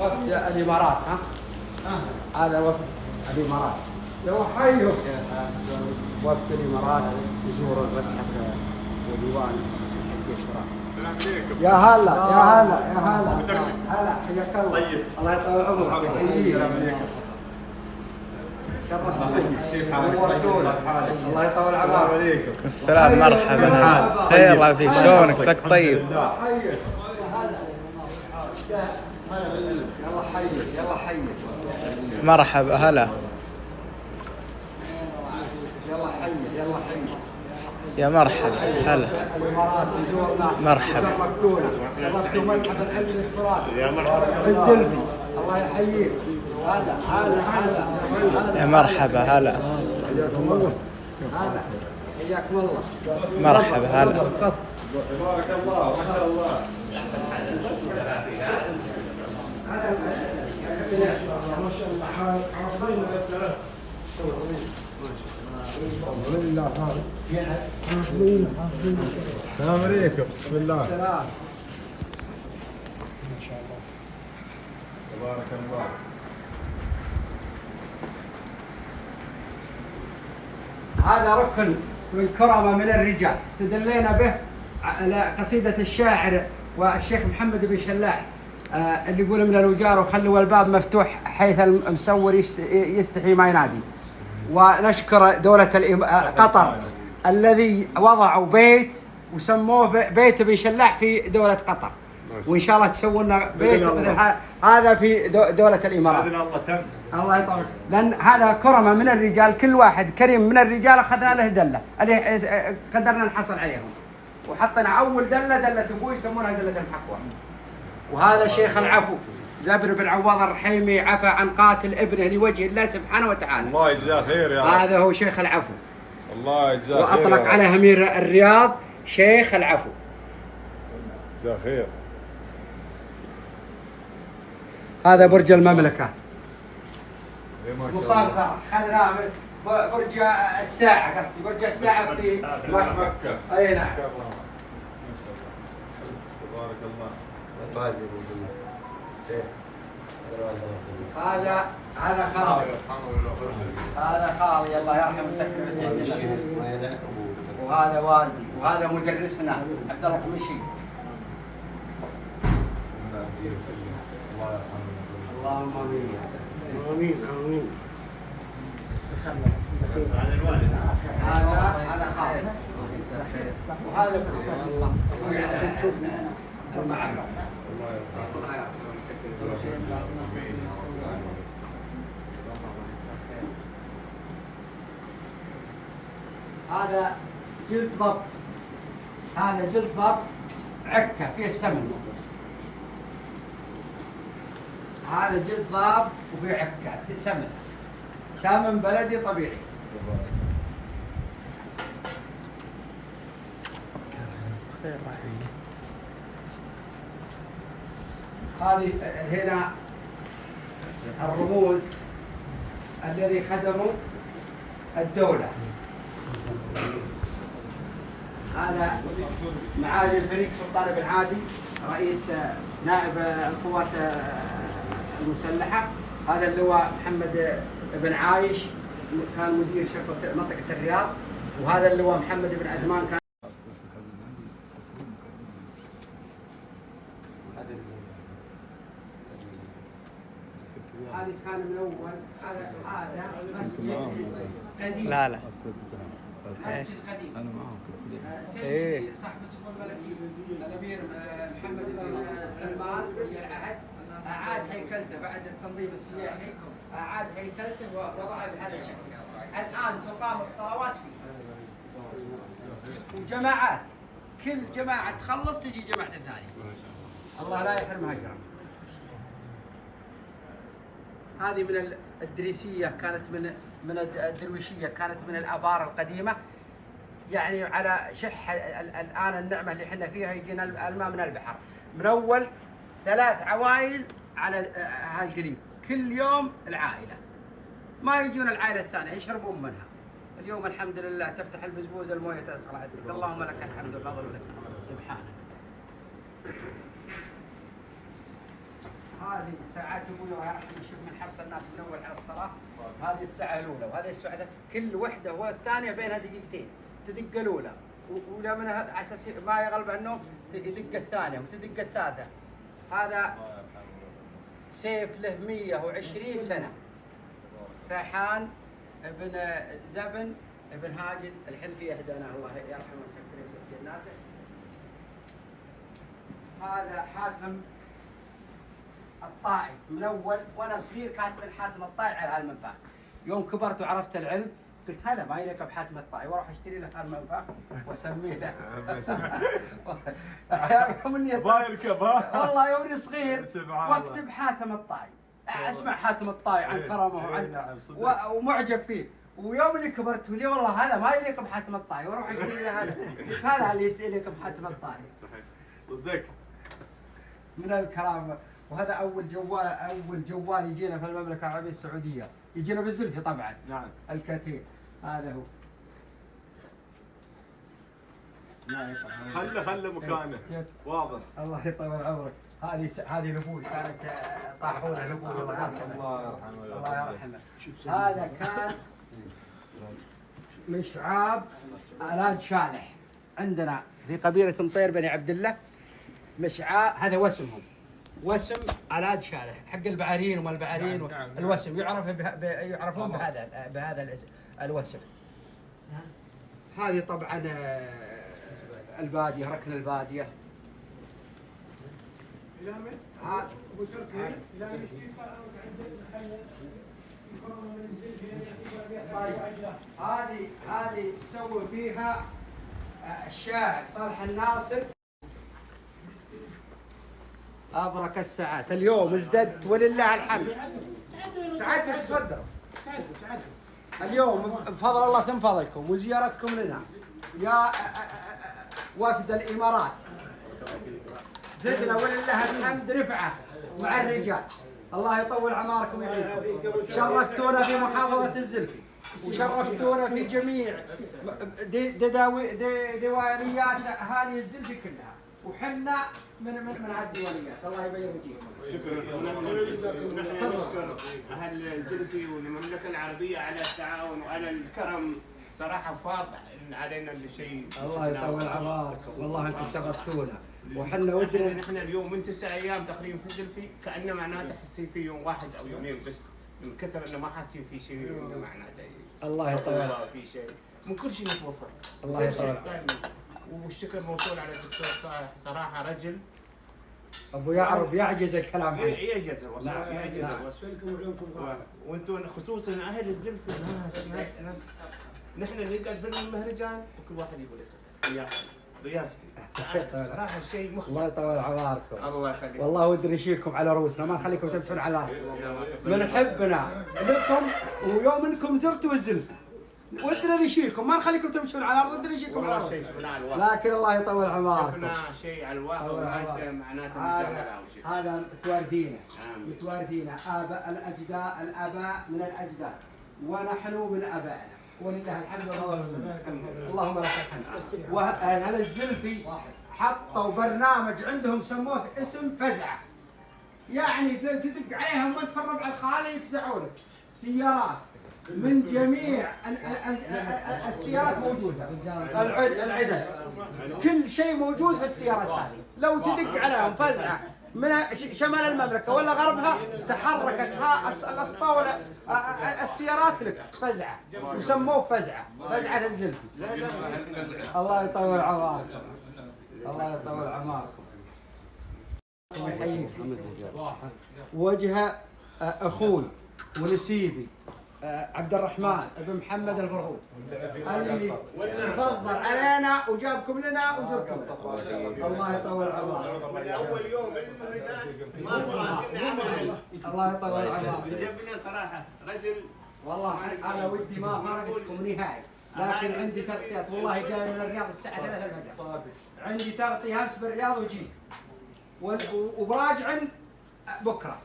وفد الامارات. هذا وفد الامارات. لو حيوا وفد الامارات يزوروا المتحف وديوان القشرة. يا هلا يا هلا يا هلا هلا حياك الله. طيب الله يطول عمرك. الله يطول عمرك. السلام مرحبا. خير الله فيك، شلونك؟ سك طيب. يلا حيك يلا حيك. مرحبا هلا. يلا حيك يلا حيك. يا مرحبا هلا. الامارات يزورنا. مرحبا. شرفتونا شرفتوا متحف العلم التراثي. يا مرحبا. الزلفي الله يحييك. هلا هلا هلا. يا مرحبا هلا. حياكم الله. هلا حياكم الله. مرحبا هلا. تبارك الله ما شاء الله. ما شاء الله حافظين السلام عليكم. بسم الله. السلام. ما شاء الله تبارك الله. هذا ركن من كرمة من الرجال استدلينا به على قصيدة الشاعر والشيخ محمد بن شلاح اللي يقول من الوجار وخلوا الباب مفتوح حيث المسور يستحي ما ينادي. ونشكر دولة قطر الذي وضعوا بيت وسموه بيت بن شلاح في دولة قطر، وإن شاء الله تسوون لنا بيت مثل هذا في دولة الإمارات. الله تم. الله يطول. لأن هذا كرمة من الرجال، كل واحد كريم من الرجال أخذنا له دلة اللي قدرنا نحصل عليهم، وحطنا أول دلة أبوي يسمونها دلة المحكوة. وهذا شيخ العفو زبر بن عوض الرحيمي، عفى عن قاتل ابنه لوجه الله سبحانه وتعالى. الله يجزاه خير يا رب. هذا هو شيخ العفو. الله يجزاه خير. وأطلق عليه أمير الرياض شيخ العفو. جزاه خير. هذا برج المملكة. مصغر خذناه من برج الساعة، قصدي برج الساعة في مكة. أي نعم. تبارك الله. هذا خالي. هذا خالي الله يرحمه ويسكنه في الجنة. وهذا والدي، وهذا مدرسنا عبد الله الخميشي. اللهم امين. امين امين. هذا خالد. وهذا الله المعرة. هذا جلد ضب. هذا جلد ضب عكة فيه سمن. هذا جلد ضب وفيه عكة سمن. سمن بلدي طبيعي. هذه هنا الرموز الذي خدموا الدولة. هذا معالي الفريق سلطان بن عادي رئيس نائب القوات المسلحة. هذا اللواء محمد بن عايش كان مدير شرطة منطقة الرياض. وهذا اللواء محمد بن عثمان كان هذه كان من اول. هذا مسجد قديم. لا لا مسجد قديم. انا معهم سيدي صاحب السلطان الملكي الامير محمد بن سلمان ولي العهد اعاد هيكلته بعد التنظيم السياحي، اعاد هيكلته ووضعه بهذا الشكل. الان تقام الصلوات فيه وجماعات، كل جماعه تخلص تجي جماعه الثانيه. الله لا يحرم هجرا. هذه من الدريسية، كانت من الدرويشية، كانت من الآبار القديمة. يعني على شح الآن النعمة اللي احنا فيها يجينا الماء من البحر. من أول 3 عوائل على هالقريب، كل يوم العائلة ما يجون العائلة الثانية يشربون منها. اليوم الحمد لله تفتح البزبوز الموية تدخل عندك. اللهم لك الحمد والفضل لك سبحانك. هذه ساعات ابوي الله يرحمه يشوف من حرص الناس من اول على الصلاه. هذه الساعه الاولى وهذه الساعه كل وحده والثانيه بينها دقيقتين. تدق الاولى ولما هذا على اساس ما يغلب النوم تدق الثانيه وتدق الثالثه. هذا سيف له 120 سنه. فحان ابن زبن ابن هاجد الحلفي يهدانا الله يرحمه ويسكره جناته. هذا حاتم الطائي من اول وانا صغير كاتب حاتم الطائي على المنفاخ. يوم كبرت وعرفت العلم قلت هذا ما يليق بحاتم الطائي واروح اشتري له المنفاخ واسميه له. يوم اني ما يركب ها؟ والله يوم اني صغير واكتب حاتم الطائي. اسمع حاتم الطائي عن كرمه وعن ومعجب فيه. ويوم اني كبرت لي والله هذا ما يليق بحاتم الطائي واروح اشتري له هذا. هذا اللي يليق بحاتم الطائي. صحيح صدق. من الكرامه. وهذا اول جوال يجينا في المملكه العربيه السعوديه. يجينا بالزلفي طبعا. نعم. الكثير هذا هو. خله مكانه. واضح. الله يطول عمرك. هذه لبوي كانت طاحونه لبوي الله يرحمه. الله يرحمه. هذا كان مشعاب آلات شالح عندنا في قبيله مطير بني عبد الله. مشعاب هذا وسمهم. وسم آلات شالح حق البعارين وما البعارين. الوسم يعرفون بهذا الوسم. هذه طبعا الباديه ركن الباديه. الى متى؟ ابو تركي الى متى؟ هذه يسوي فيها الشاعر صالح الناصر. أبرك الساعات اليوم ازددت ولله الحمد. تعدوا تصدروا. اليوم بفضل الله ثم فضلكم وزيارتكم لنا يا وفد الإمارات زدنا ولله الحمد رفعة مع الرجال. الله يطول أعماركم ويعينكم. شرفتونا في محافظة الزلفي وشرفتونا في جميع ديوانيات أهالي الزلفي كلها. وحنا من هالديوانيات. الله يبين وجهكم. شكرا. نحن نشكر اهل الزلفي والمملكه العربيه على التعاون وعلى الكرم. صراحه فاضح علينا الشيء. الله يطول عمركم. والله انتم شرفتونا. وحنا ودنا نحن اليوم من 9 ايام تقريبا في الزلفي كانه معناته حاسين في يوم واحد او يومين بس. من كثر انه ما حاسين في شيء معناته. الله يطول. في شيء من كل شيء متوفر. الله يطول. والشكر موصول على الدكتور صالح. صراحه رجل ابو يعرب يعجز الكلام عنه. يعجز الوصف. يعجز الوصف. وانتم خصوصا اهل الزلفي ناس نحن اللي نقعد في المهرجان وكل واحد يقول ضيافتي. صراحه شيء مختلف. الله يطول عمركم. الله يخليك. والله ودنا نشيلكم على رؤوسنا ما نخليكم تمشون على الارض. من حبنا لكم ويوم انكم زرتوا الزلفي ودنا نشيلكم ما نخليكم تمشون على الارض. ودنا نشيلكم على الارض. لكن الله يطول عمركم. شفنا شيء على الواقع وهذا معناته هذا متوارثينه آباء الآباء من الأجداد ونحن من آبائنا ولله الحمد اللهم لك الحمد. وأهل الزلفي حطوا برنامج عندهم سموه اسم فزعة. يعني تدق عليهم وانت في الربع الخالي يفزعونك. سيارات من جميع السيارات موجودة. العدد كل شيء موجود في السيارات هذه. لو تدق عليهم فزعة من شمال المملكة ولا غربها تحركت الأسطول السيارات لك فزعة وسموه فزعة الزلفي. الله يطول عمركم. الله يطول عمركم. وجه أخوي ونسيبي عبد الرحمن بن محمد الفرهود اللي تفضل علينا وجابكم لنا وزرتونا. الله يطول عمرك. من اول يوم المهرجان ما فاتنا ابدا. الله يطول عمرك. جبنا صراحه رجل. والله انا ودي ما فارقتكم نهائي لكن عندي تغطيات. والله جاي من الرياض الساعه 3 الفجر. عندي تغطيه امس بالرياض وجيت وبراجع بكره.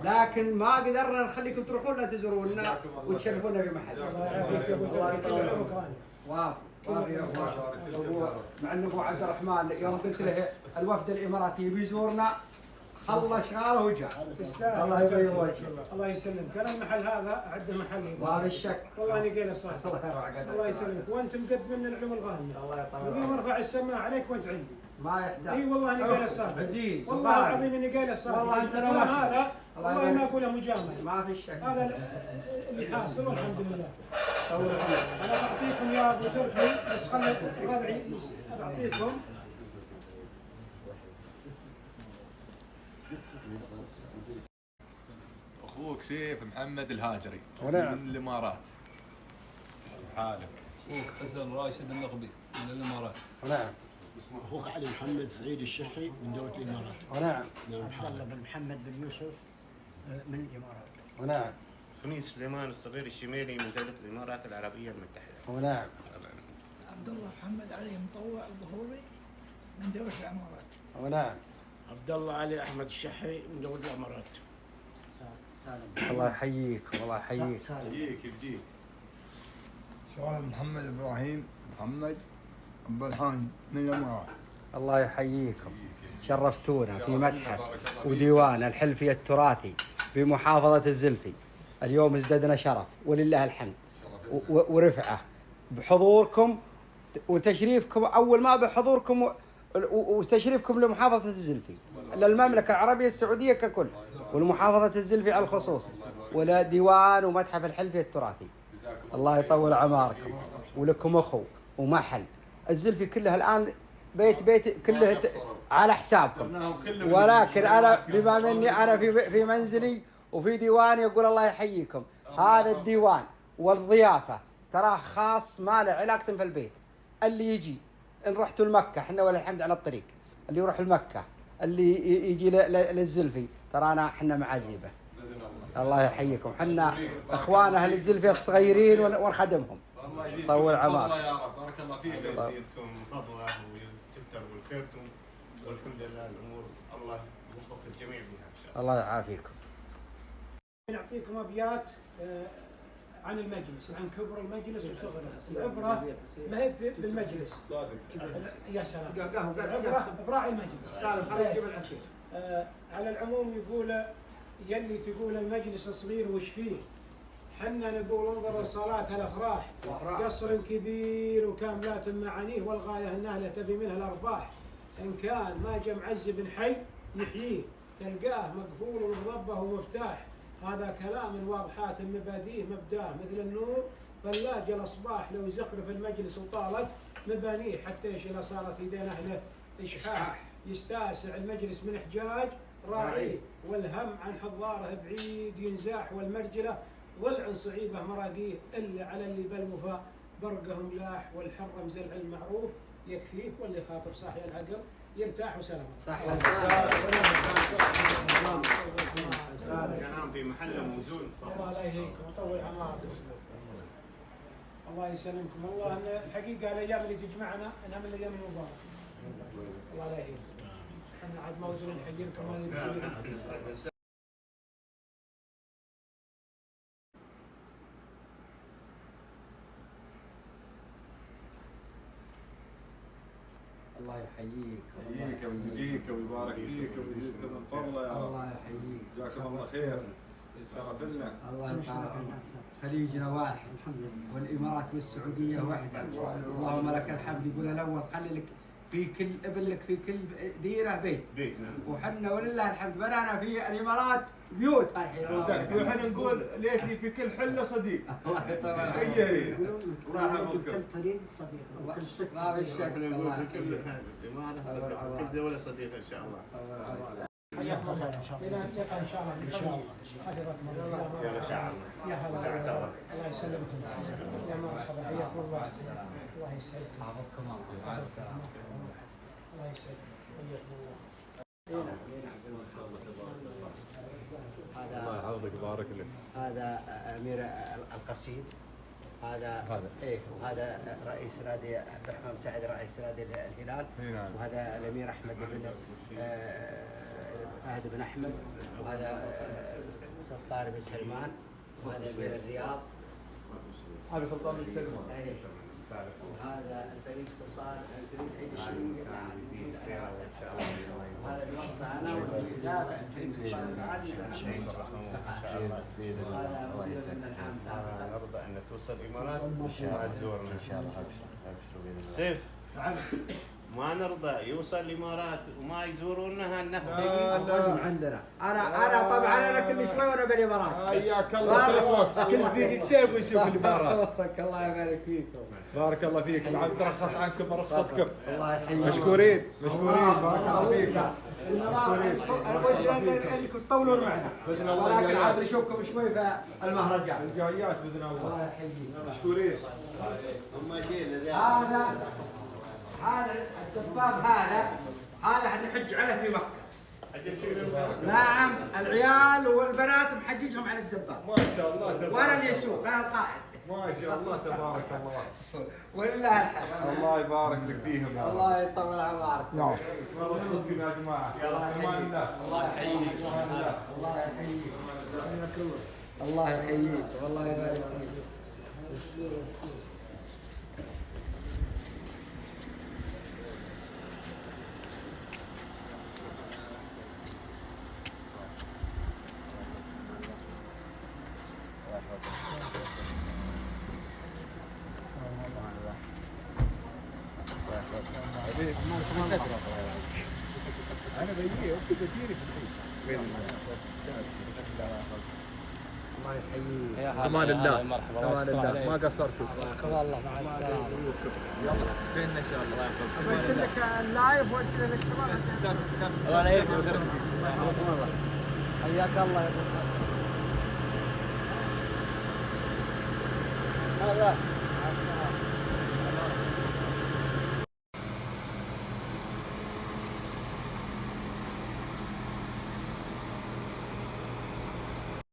لكن ما قدرنا نخليكم تروحون لا تزورونا وتشرفونا في محل. الله يطول عمرك. مع ان ابو عبد الرحمن يوم قلت له الوفد الاماراتي بيزورنا خلى شغاله وجاء. تستاهل. الله يبيض وجهك. الله يسلمك. انا المحل هذا اعده محلي. ما في شك. والله اني قايل الصح. الله يسلمك. وانت مقدم العلوم الغانيه. الله يطول اليوم ارفع السماعه عليك وانت عندي. ما يحتاج. اي والله اني قايل الصح. عزيز. والله العظيم اني قايل الصح. والله انت الكلام هذا والله ما اقوله مجامله. ما في شك. هذا اللي حاصل والحمد لله. انا بعطيكم يا ابو تركي بس خلي ربعي بعطيكم. اخوك سيف محمد الهاجري ونعم. من الامارات. حالك. اخوك فيصل راشد النقبي من الامارات. ونعم. اخوك علي محمد سعيد الشحي من دوله الامارات. ونعم. عبد الله بن محمد بن يوسف من الامارات. ونعم. خميس سليمان الصغير الشميلي من دولة الإمارات العربية المتحدة. ونعم. عبد الله محمد علي مطوع الظهوري من دولة الامارات. ونعم. عبد الله علي احمد الشحي من دوله الامارات. الله يحييكم الله يحييك. يجيك يجيك. سؤال محمد ابراهيم محمد برهان من الامارات. الله يحييكم. شرفتونا في متحف وديوان الحلفي التراثي بمحافظة الزلفي. اليوم ازددنا شرف ولله الحمد ورفعة بحضوركم وتشريفكم، أول ما بحضوركم وتشريفكم لمحافظة الزلفي، للمملكة العربية السعودية ككل، والمحافظة الزلفي على الخصوص، ولا ديوان ومتحف الحلفي التراثي. الله يطول أعماركم، ولكم أخو ومحل الزلفي كلها الآن بيت كله على حسابكم. ولكن أنا بما مني أنا في منزلي وفي ديواني يقول الله يحييكم. هذا الديوان والضيافة تراه خاص ما له علاقة في البيت. اللي يجي إن رحتوا لمكة احنا ولا الحمد على الطريق، اللي يروح لمكة اللي يجي للزلفي ترانا احنا معازيبه. الله يحييكم، احنا اخوان اهل الزلفي الصغيرين ونخدمهم. طول عمرك. الله يا رب بارك الله فيك. يزيدكم فضله ويكثر بالخيركم والحمد لله الامور الله يوفق الجميع بها ان شاء الله. الله يعافيكم. نعطيكم ابيات عن المجلس، عن كبر المجلس وصغره. العبره ما هي بالمجلس. يا سلام. العبره براعي المجلس. سالم خلينا نجيب العصير. على العموم يقول يلي تقول المجلس صغير وش فيه؟ حنا نقول انظر لصلاة الافراح، قصر كبير وكاملات معانيه والغايه انها تبي منها الارباح. ان كان ما جا معز بن حي يحييه تلقاه مقفول ومضبه ومفتاح. هذا كلام واضحات مبادئه مبداه مثل النور فلاج الاصباح. لو زخرف المجلس وطالت مبانيه حتى ايش اذا صارت يدين اهله اشحاح. يستاسع المجلس من احجاج راعيه والهم عن حضاره بعيد ينزاح. والمرجله ظل عن صعيبه مراقيه اللي على اللي بالوفاء برقهم لاح. والحرم زرع المعروف يكفيه واللي خاطب صاحي العقل يرتاح وسلام. صح. كلام في محله موزون. الله لا يهيكم وطول عماركم. الله يسلمكم. والله ان الحقيقه الايام اللي تجمعنا انها من الايام المباركه. الله لا يهيكم. احنا عاد موزون نحييكم هذه. الله يحييك. يجيك ويجيك ويبارك فيك ويزيدكم من فضله يا رب. الله يحييك. جزاكم الله خير. شرف لنا. الله يبارك. خليجنا واحد الحمد لله، والامارات والسعوديه واحده. اللهم لك الحمد. يقول الاول خلي لك في كل ابن لك في كل ديره بيت. وحنا ولله الحمد بنانا في الامارات بيوت الحين. وحنا نقول ليش في كل حله صديق. الله يطول عمرك. اي الله يحفظكم. كل طريق صديق. كل شيء ما في شك. الله يحفظك. كل دولة صديقة ان شاء الله. حياكم الله ان شاء الله. الى اللقاء ان شاء الله. ان شاء الله. حفظكم الله. يا شاء الله. يا هلا. الله يسلمكم. يا مرحبا حياكم الله. الله يسعدكم. حفظكم الله. مع السلامه. الله يسعدكم. حياكم الله. الله يحفظك ويبارك لك. هذا امير القصيد. هذا ايه، وهذا رئيس نادي عبد الرحمن مساعد رئيس نادي الهلال. وهذا الامير احمد بن فهد بن احمد. وهذا سلطان بن سلمان. وهذا امير الرياض. هذا سلطان بن سلمان. ايه. وهذا الفريق سلطان الفريق عيد الشريف وهذا الوصف انا والمتابع الفريق سلطان العادي وهذا مدير من العام سابقا. نرضى ان توصل الامارات ان شاء الله تزورنا ان شاء الله. ابشروا باذن الله. سيف ما نرضى يوصل الامارات وما يزورونها الناس. الرقم عندنا. انا طبعا انا كل شوي وانا بالامارات. حياك الله كل دقيقتين ونشوف الامارات. بارك الله يبارك فيكم. بارك الله فيك العب ترخص عنكم برخصتكم. الله يحييك. مشكورين بارك الله فيك. ودنا انكم تطولون معنا ولكن عاد نشوفكم شوي في المهرجان. الجايات باذن الله. الله يحييك. مشكورين. هذا الدباب هذا حنحج عليه في مكة. نعم العيال والبنات محججهم على الدباب. ما شاء الله تبارك. وانا اللي اسوق انا القائد. ما شاء الله تبارك الله. ولله الحمد. الله يبارك لك فيهم يا رب. الله يطول عمرك. والله تصدقوا يا جماعه. امان الله. الله يحييك. الله يحييك. الله يحييك والله يبارك فيك. انا بيجي كثير الله يحييك. امان الله. امان الله ما قصرتوا. والله مع السلامة. يلا بيننا ان شاء الله. ارسل لك اللايف وارسل لك الشباب. الله لا يكرمك. حياك الله يا ابو هذا